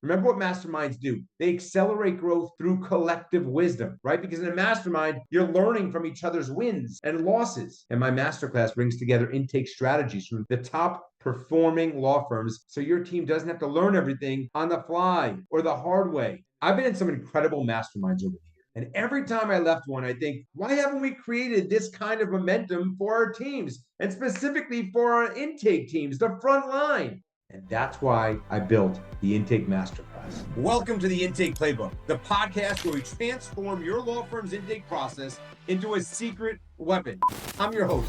Remember what masterminds do. They accelerate growth through collective wisdom, right? Because in a mastermind, you're learning from each other's wins and losses. And my masterclass brings together intake strategies from the top performing law firms so your team doesn't have to learn everything on the fly or the hard way. I've been in some incredible masterminds over the years. And every time I left one, I think, why haven't we created this kind of momentum for our teams? And specifically for our intake teams, the front line. And that's why I built the Intake Masterclass. Welcome to the Intake Playbook, the podcast where we transform your law firm's intake process into a secret weapon. I'm your host,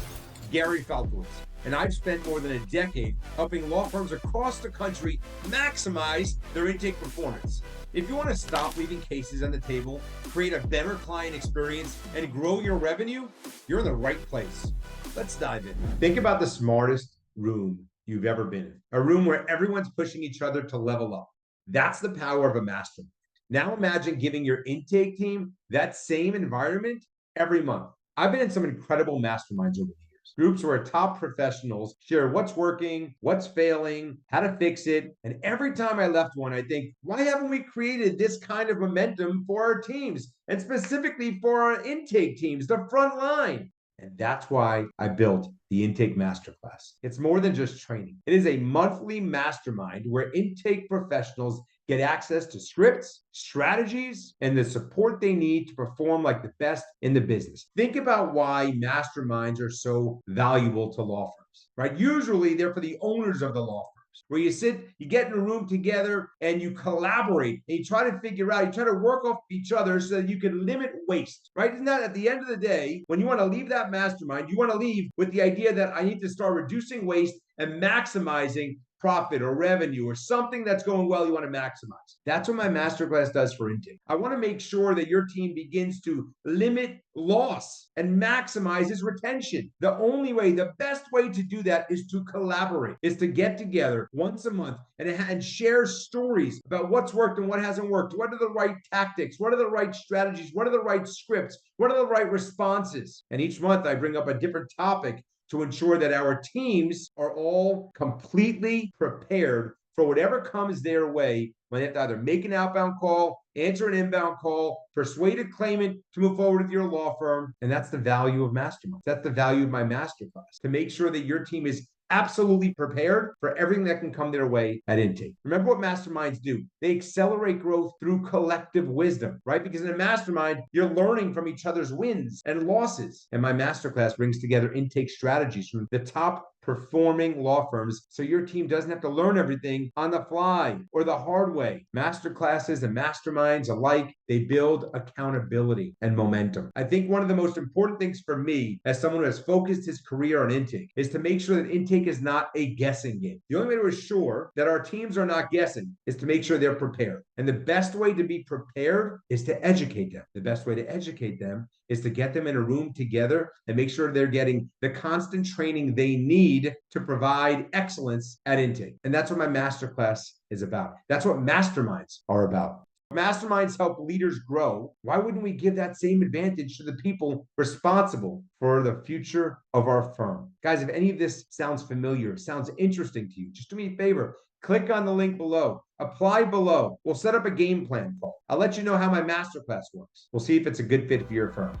Gary Falkowitz, and I've spent more than a decade helping law firms across the country maximize their intake performance. If you want to stop leaving cases on the table, create a better client experience, and grow your revenue, you're in the right place. Let's dive in. Think about the smartest room you've ever been in. A room where everyone's pushing each other to level up. That's the power of a mastermind. Now imagine giving your intake team that same environment every month. I've been in some incredible masterminds over the years. Groups where top professionals share what's working, what's failing, how to fix it. And every time I left one, I think, why haven't we created this kind of momentum for our teams? And specifically for our intake teams, the front line. And that's why I built the Intake Masterclass. It's more than just training. It is a monthly mastermind where intake professionals get access to scripts, strategies, and the support they need to perform like the best in the business. Think about why masterminds are so valuable to law firms, right? Usually they're for the owners of the law firm, where you sit, you get in a room together and you collaborate and you try to figure out, you try to work off each other so that you can limit waste, right? Isn't that at the end of the day, when you want to leave that mastermind, you want to leave with the idea that I need to start reducing waste and maximizing profit or revenue or something that's going well you want to maximize. That's what my masterclass does for intake. I want to make sure that your team begins to limit loss and maximizes retention. The only way, the best way to do that is to collaborate, is to get together once a month and share stories about what's worked and what hasn't worked. What are the right tactics? What are the right strategies? What are the right scripts? What are the right responses? And each month I bring up a different topic to ensure that our teams are all completely prepared for whatever comes their way when they have to either make an outbound call, answer an inbound call, persuade a claimant to move forward with your law firm. And that's the value of masterminds. That's the value of my masterclass, to make sure that your team is absolutely prepared for everything that can come their way at intake. Remember what masterminds do. They accelerate growth through collective wisdom, right? Because in a mastermind, you're learning from each other's wins and losses. And my masterclass brings together intake strategies from the top performing law firms so your team doesn't have to learn everything on the fly or the hard way. Masterclasses and masterminds alike, they build accountability and momentum. I think one of the most important things for me as someone who has focused his career on intake is to make sure that intake is not a guessing game. The only way to assure that our teams are not guessing is to make sure they're prepared. And the best way to be prepared is to educate them. The best way to educate them is to get them in a room together and make sure they're getting the constant training they need to provide excellence at intake. And that's what my masterclass is about. That's what masterminds are about. Masterminds help leaders grow. Why wouldn't we give that same advantage to the people responsible for the future of our firm? Guys, if any of this sounds familiar, sounds interesting to you, just do me a favor. Click on the link below. Apply below. We'll set up a game plan call. I'll let you know how my masterclass works. We'll see if it's a good fit for your firm.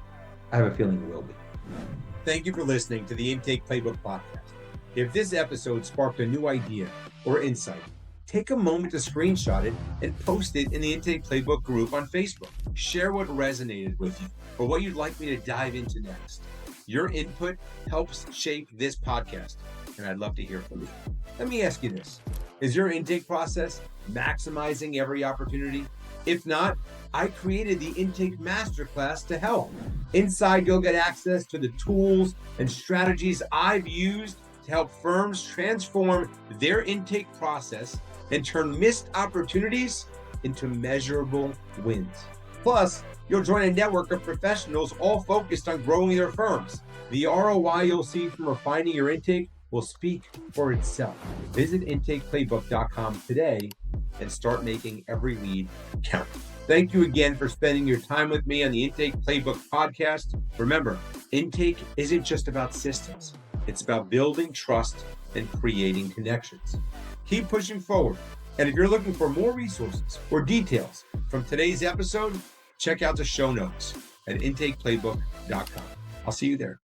I have a feeling it will be. Thank you for listening to the Intake Playbook Podcast. If this episode sparked a new idea or insight, take a moment to screenshot it and post it in the Intake Playbook group on Facebook. Share what resonated with you or what you'd like me to dive into next. Your input helps shape this podcast, and I'd love to hear from you. Let me ask you this. Is your intake process maximizing every opportunity? If not, I created the Intake Masterclass to help. Inside, you'll get access to the tools and strategies I've used to help firms transform their intake process and turn missed opportunities into measurable wins. Plus, you'll join a network of professionals all focused on growing their firms. The ROI you'll see from refining your intake will speak for itself. Visit intakeplaybook.com today and start making every lead count. Thank you again for spending your time with me on the Intake Playbook Podcast. Remember, intake isn't just about systems. It's about building trust and creating connections. Keep pushing forward. And if you're looking for more resources or details from today's episode, check out the show notes at intakeplaybook.com. I'll see you there.